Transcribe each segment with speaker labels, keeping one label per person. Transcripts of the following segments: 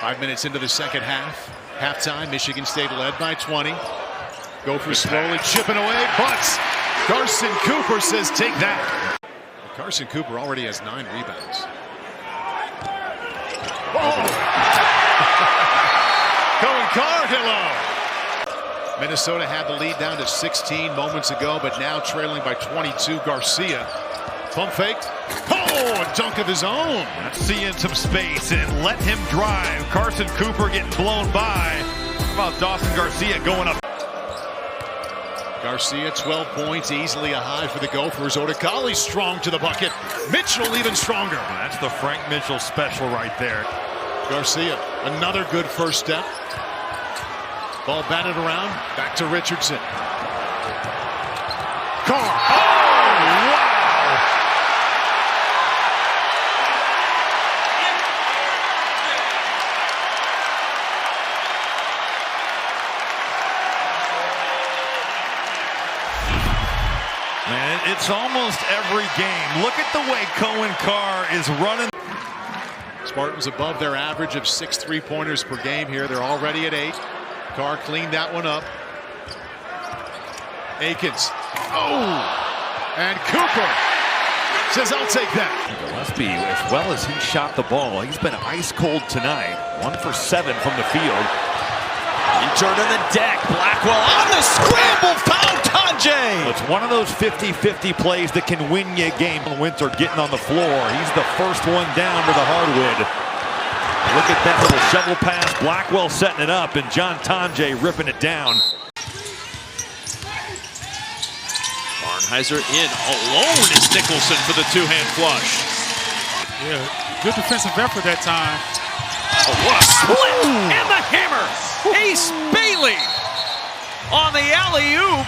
Speaker 1: 5 minutes into the second half. Halftime, Michigan State led by 20. Gophers slowly chipping away, but Carson Cooper says take that. Carson Cooper already has 9 rebounds. Cohen Carr, hello. Minnesota had the lead down to 16 moments ago, but now trailing by 22. Garcia, pump fake. Oh, a dunk of his own.
Speaker 2: Seeing some space and let him drive. Carson Cooper getting blown by. How about Dawson Garcia going up?
Speaker 1: Garcia, 12 points, easily a high for the Gophers. Odekali strong to the bucket. Mitchell even stronger.
Speaker 2: That's the Frank Mitchell special right there.
Speaker 1: Garcia, another good first step. Ball batted around, back to Richardson. Carr. Oh, wow!
Speaker 2: Man, it's almost every game. Look at the way Cohen Carr is running.
Speaker 1: Spartans above their average of 6 3-pointers per game here. They're already at 8. Carr cleaned that one up. Akins. Oh! And Cooper says, I'll take that.
Speaker 3: Gillespie, as well as he shot the ball, he's been ice cold tonight. 1 for 7 from the field.
Speaker 4: He turned on the deck. Blackwell on the scramble. Found Tanjay.
Speaker 3: It's one of those 50-50 plays that can win you a game. Winter getting on the floor. He's the first one down to the hardwood. Look at that little shovel pass. Blackwell setting it up, and John Tanjay ripping it down.
Speaker 4: Barnheiser in alone is Nicholson for the two-hand flush.
Speaker 5: Yeah, good defensive effort that time.
Speaker 4: Oh, what a split! And the hammer! Ace Bailey on the alley-oop.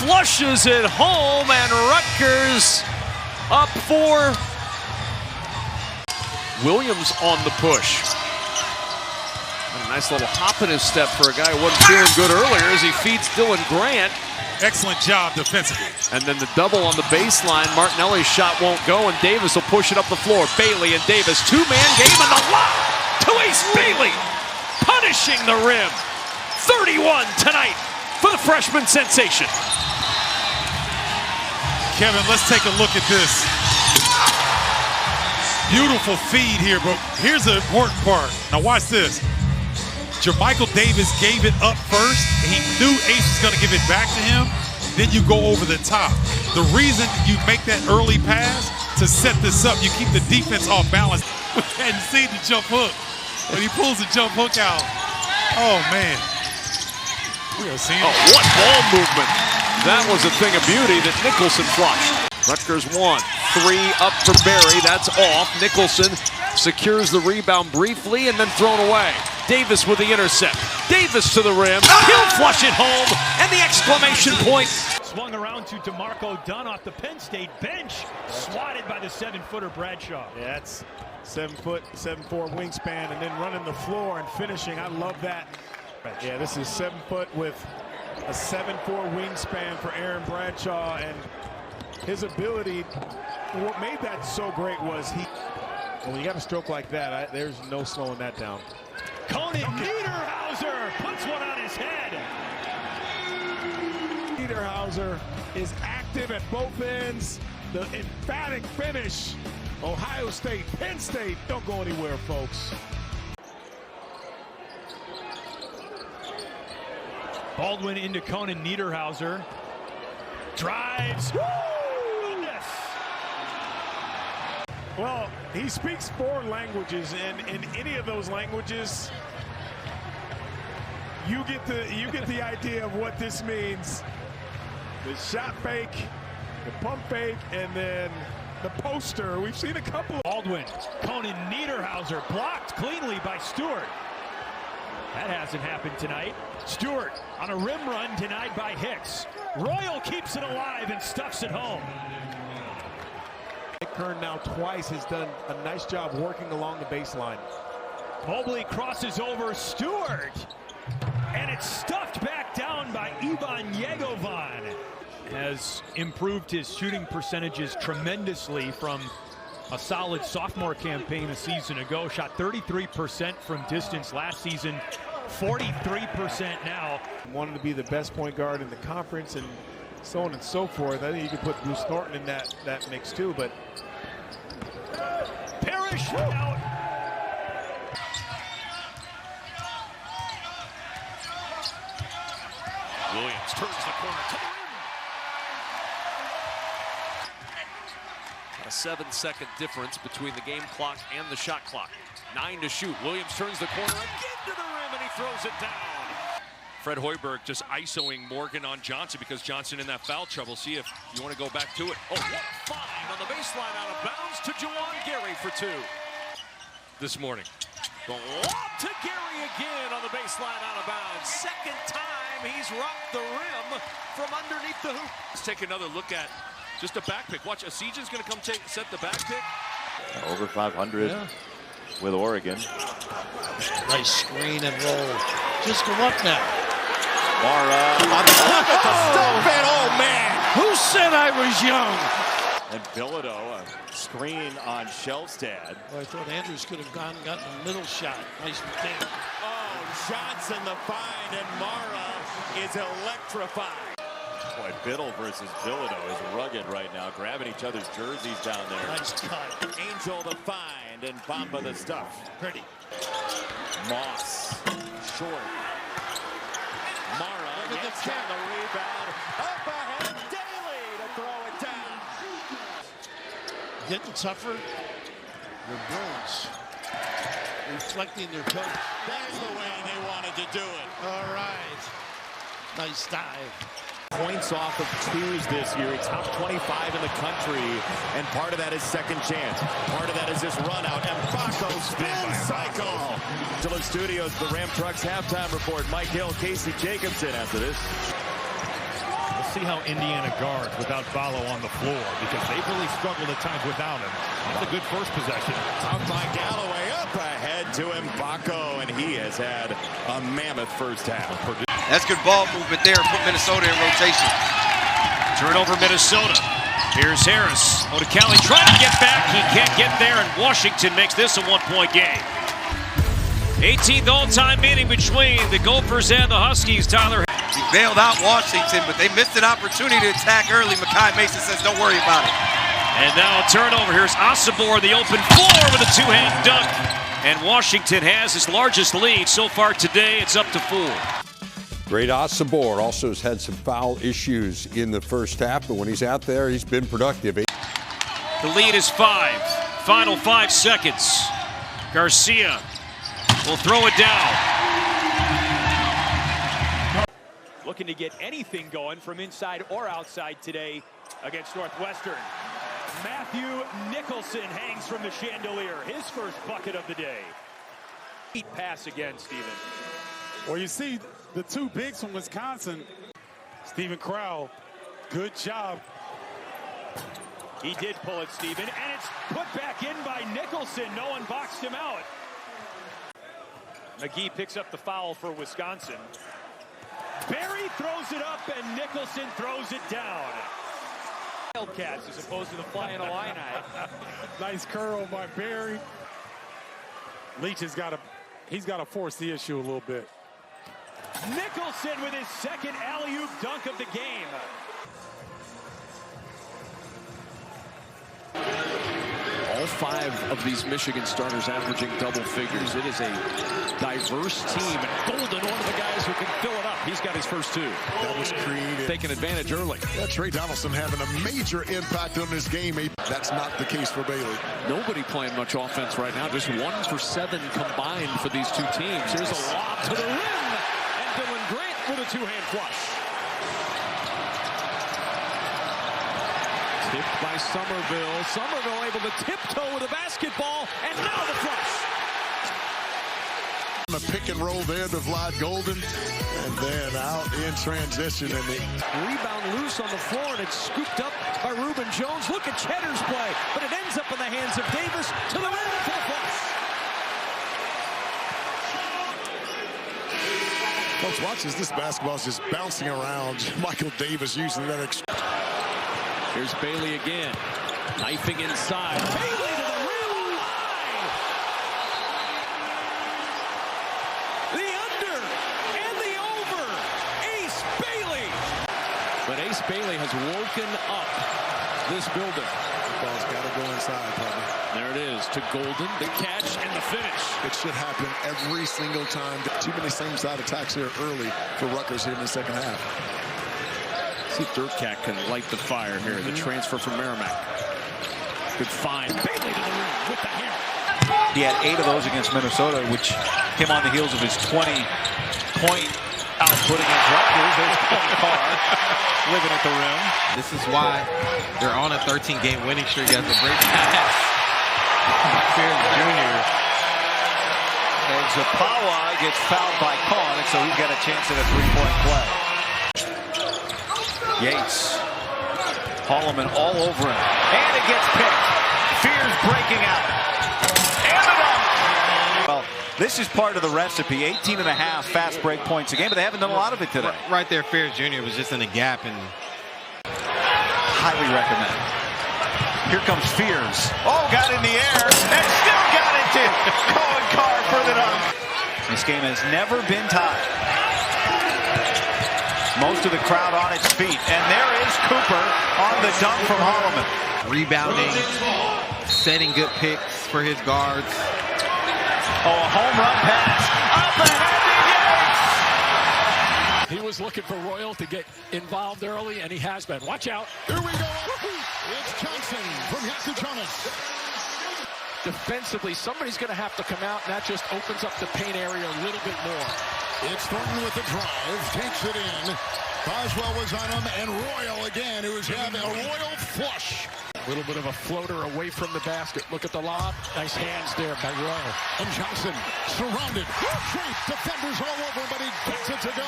Speaker 4: Flushes it home, and Rutgers up 4. Williams on the push. And a nice little hop in his step for a guy who wasn't feeling good earlier as he feeds Dylan Grant.
Speaker 5: Excellent job defensively.
Speaker 4: And then the double on the baseline. Martinelli's shot won't go, and Davis will push it up the floor. Bailey and Davis, two-man game, and the lob to Ace Bailey, punishing the rim. 31 tonight for the freshman sensation.
Speaker 5: Kevin, let's take a look at this. Beautiful feed here, but here's the important part. Now watch this. Jermichael Davis gave it up first. He knew Ace was going to give it back to him. Then you go over the top. The reason you make that early pass to set this up, you keep the defense off balance. We hadn't seen the jump hook, but he pulls the jump hook out. Oh, man. We are seeing
Speaker 4: what ball movement. That was a thing of beauty that Nicholson flushed. Rutgers 1, 3 up for Barry. That's off. Nicholson secures the rebound briefly and then thrown away. Davis with the intercept. Davis to the rim. He'll flush it home. And the exclamation point.
Speaker 6: Swung around to DeMarco Dunn off the Penn State bench. Swatted by the 7-footer Bradshaw.
Speaker 7: Yeah, that's 7 foot, 7'4" wingspan, and then running the floor and finishing. I love that. Yeah, this is 7 foot with a 7'4" wingspan for Aaron Bradshaw, and his ability. What made that so great was when you got a stroke like that, there's no slowing that down.
Speaker 6: Conan Niederhauser puts one on his head.
Speaker 7: Niederhauser is active at both ends. The emphatic finish. Ohio State, Penn State, don't go anywhere, folks.
Speaker 6: Baldwin into Conan Niederhauser. Drives. Goodness.
Speaker 7: Well, he speaks 4 languages, and in any of those languages, you get the idea of what this means. The shot fake, the pump fake, and then the poster. We've seen a couple.
Speaker 6: Baldwin, Conan Niederhauser blocked cleanly by Stewart. That hasn't happened tonight. Stewart on a rim run denied by Hicks. Royal keeps it alive and stuffs it home.
Speaker 7: Kern now twice has done a nice job working along the baseline.
Speaker 6: Mobley crosses over Stewart. And it's stuffed back down by Ivan Yegovan. Has improved his shooting percentages tremendously from a solid sophomore campaign a season ago. Shot 33% from distance last season, 43% now.
Speaker 7: Wanted to be the best point guard in the conference and so on and so forth. I think you could put Bruce Thornton in that mix too, but
Speaker 6: Parrish out.
Speaker 2: Williams turns the corner to the rim.
Speaker 4: A 7-second difference between the game clock and the shot clock. 9 to shoot. Williams turns the corner again to the rim, and he throws it down.
Speaker 8: Fred Hoiberg just isoing Morgan on Johnson because Johnson in that foul trouble. See if you want to go back to it.
Speaker 4: Oh, what a find on the baseline out of bounds to Juwan Gary for 2.
Speaker 8: This morning.
Speaker 4: The lob to Gary again on the baseline out of bounds. Second time he's rocked the rim from underneath the hoop.
Speaker 8: Let's take another look at just a back pick. Watch, Asija's going to come set the back pick.
Speaker 9: Over 500 with Oregon.
Speaker 10: Nice screen and roll. Just go up now.
Speaker 9: Mara on the look at the step in. Oh, man.
Speaker 10: Who said I was young?
Speaker 9: And Bilodeau, a screen on Shelstad.
Speaker 10: Well, I thought Andrews could have gotten a middle shot. Nice mechanic.
Speaker 9: Oh, Johnson the find, and Mara is electrified. Boy, Biddle versus Bilodeau is rugged right now, grabbing each other's jerseys down there.
Speaker 10: Nice cut.
Speaker 9: Angel the find, and Bamba the stuff.
Speaker 10: Pretty.
Speaker 9: Moss, short. Mara gets on the rebound. Up ahead, Daly to throw it down.
Speaker 10: Getting tougher. The Bruins reflecting their coach.
Speaker 9: That's the way they wanted to do it.
Speaker 10: All right. Nice dive.
Speaker 9: Points off of 2s this year. He's top 25 in the country, and part of that is second chance. Part of that is this run out. And Baco spin cycle. To the studios, the Ram Trucks halftime report. Mike Hill, Casey Jacobson after this.
Speaker 6: We'll see how Indiana guards without Ballo on the floor, because they've really struggled at times without him. That's a good first possession.
Speaker 9: Out by Galloway, up ahead to Mbako, and he has had a mammoth first half.
Speaker 11: That's good ball movement there. Put Minnesota in rotation.
Speaker 8: Turnover Minnesota. Here's Harris. Odekale trying to get back. He can't get there, and Washington makes this a one-point game. 18th all-time meeting between the Gophers and the Huskies. Tyler.
Speaker 11: He bailed out Washington, but they missed an opportunity to attack early. Makai Mason says, don't worry about it.
Speaker 8: And now a turnover. Here's Asabor, the open floor with a two-hand dunk. And Washington has his largest lead so far today. It's up to 4.
Speaker 12: Great Asabor also has had some foul issues in the first half, but when he's out there, he's been productive.
Speaker 8: The lead is 5. Final 5 seconds. Garcia will throw it down.
Speaker 6: Looking to get anything going from inside or outside today against Northwestern. Matthew Nicholson hangs from the chandelier. His first bucket of the day. Pass again, Steven.
Speaker 5: Well, you see the two bigs from Wisconsin. Stephen Crowell, good job.
Speaker 6: He did pull it, Steven, and it's put back in by Nicholson. No one boxed him out. McGee picks up the foul for Wisconsin. Barry throws it up, and Nicholson throws it down. Wildcats as opposed to the Flying Illini.
Speaker 5: Nice curl by Barry. Leach has got to force the issue a little bit.
Speaker 6: Nicholson with his second alley-oop dunk of the game.
Speaker 4: All 5 of these Michigan starters averaging double figures. It is a diverse team. Golden, one of the guys who can fill it up. He's got his first 2.
Speaker 13: That was creative.
Speaker 4: Taking advantage early.
Speaker 13: Yeah, Trey Donaldson having a major impact on this game. That's not the case for Bailey.
Speaker 4: Nobody playing much offense right now. Just 1 for 7 combined for these two teams. Here's a lob to the rim. And Dylan Grant with a 2-hand flush. Tipped by Somerville. Somerville able to tiptoe with a basketball, and now the flush.
Speaker 13: A pick and roll there to Vlad Golden, and then out in transition. And the
Speaker 4: rebound loose on the floor, and it's scooped up by Reuben Jones. Look at Cheddar's play, but it ends up in the hands of Davis to the rim for the flush.
Speaker 13: Folks, watch as this basketball is just bouncing around. Michael Davis using that.
Speaker 4: Here's Bailey again, knifing inside. Bailey
Speaker 9: But Ace Bailey has woken up this building.
Speaker 13: Ball's got to go inside, probably.
Speaker 9: There it is to Golden, the catch and the finish.
Speaker 13: It should happen every single time. Too many same-side attacks here early for Rutgers here in the second half.
Speaker 9: See if Dirtcat can light the fire here. The transfer from Merrimack. Good find. Bailey to the rim with the hammer.
Speaker 3: He had 8 of those against Minnesota, which came on the heels of his 20-point output against Rutgers. There's Carr living at the rim.
Speaker 11: This is why they're on a 13-game winning streak as a great pass. Fears Jr.
Speaker 3: And Zapawa gets fouled by Kahn, and so he's got a chance at a 3-point play. Yates, Holloman all over him, and it gets picked. Fears breaking out. And the dunk! Well, this is part of the recipe. 18.5 fast break points a game, but they haven't done a lot of it today.
Speaker 11: Right there, Fears Jr. was just in a gap. And
Speaker 3: highly recommend. Here comes Fears. Oh, got in the air, and still got it to Cohen Carr for the dunk. This game has never been tied. Most of the crowd on its feet, and there is Cooper on the dunk from Holloman.
Speaker 11: Rebounding, setting good picks for his guards.
Speaker 3: Oh, a home run pass. Up ahead to Yates.
Speaker 6: He was looking for Royal to get involved early, and he has been. Watch out.
Speaker 13: Here we go. It's Johnson from Jonas.
Speaker 6: Defensively, somebody's going to have to come out, and that just opens up the paint area a little bit more.
Speaker 13: It's Thornton with the drive, takes it in. Boswell was on him, and Royal again, who is having a Royal flush.
Speaker 6: A little bit of a floater away from the basket. Look at the lob. Nice hands there by Royal.
Speaker 13: And Johnson surrounded. Great defenders all over him, but he gets it to go.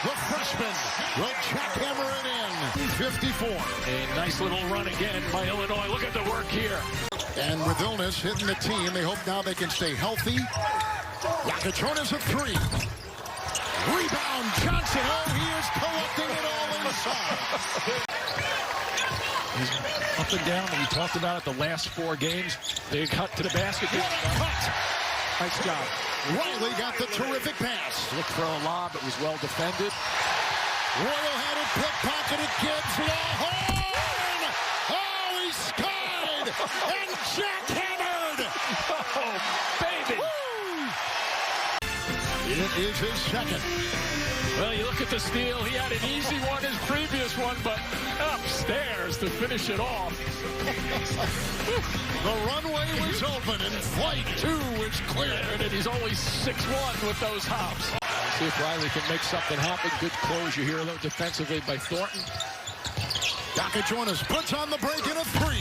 Speaker 13: The freshman will jackhammer it in. 54.
Speaker 6: A nice little run again by Illinois. Look at the work here.
Speaker 13: And with illness hitting the team, they hope now they can stay healthy. Jonas at 3. Rebound, Johnson. Oh, he is collecting it all inside.
Speaker 6: He's up and down, and we talked about it the last 4 games. They cut to the basket.
Speaker 13: Cut.
Speaker 6: Nice job.
Speaker 13: Riley got the terrific pass.
Speaker 6: Looked for a lob. It was well defended.
Speaker 13: Royal had it pickpocketed. Gibbs. Horn. Oh, he skied. And jackhammered.
Speaker 6: Oh, baby.
Speaker 13: It is his second.
Speaker 6: Well, you look at the steal. He had an easy one, his previous one, but upstairs to finish it off.
Speaker 13: The runway was open and flight 2 was clear.
Speaker 6: And he's only 6'1" with those hops. See if Riley can make something happen. Good closure here, though, defensively by Thornton.
Speaker 13: Jonas puts on the break in a 3.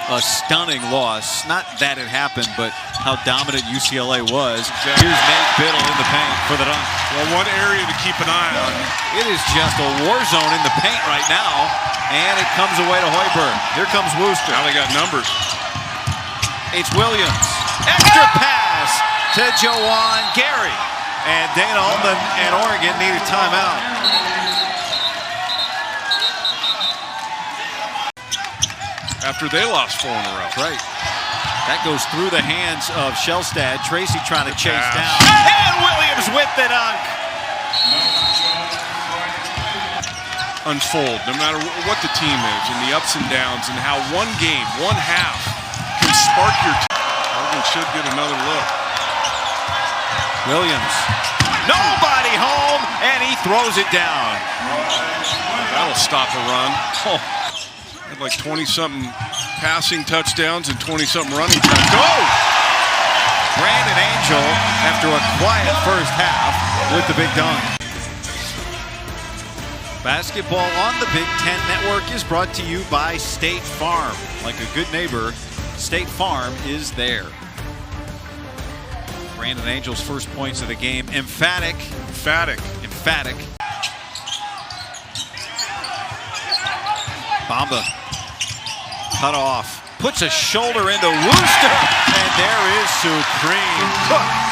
Speaker 3: A stunning loss. Not that it happened, but how dominant UCLA was. Here's Nate Biddle in the paint for the dunk.
Speaker 2: Well, one area to keep an eye on.
Speaker 3: It is just a war zone in the paint right now, and it comes away to Hoiberg. Here comes Wooster.
Speaker 2: Now they got numbers.
Speaker 3: It's Williams. Extra pass to Jawan Gary. And Dana Ullman and Oregon need a timeout.
Speaker 2: After they lost 4 in a row.
Speaker 3: Right. That goes through the hands of Shellstad. Tracy trying to chase down. And Williams with the dunk.
Speaker 2: Unfold, no matter what the team is, and the ups and downs, and how one game, one half, can spark your team. Oregon should get another look.
Speaker 3: Williams. Nobody home, and he throws it down.
Speaker 2: That'll stop a run. Oh. Like 20-something passing touchdowns and 20-something running touchdowns.
Speaker 3: Go! Brandon Angel, after a quiet first half, with the big dunk. Basketball on the Big Ten Network is brought to you by State Farm. Like a good neighbor, State Farm is there. Brandon Angel's first points of the game. Emphatic. Bamba. Cut off. Puts a shoulder into Wooster. And there is Supreme Cook.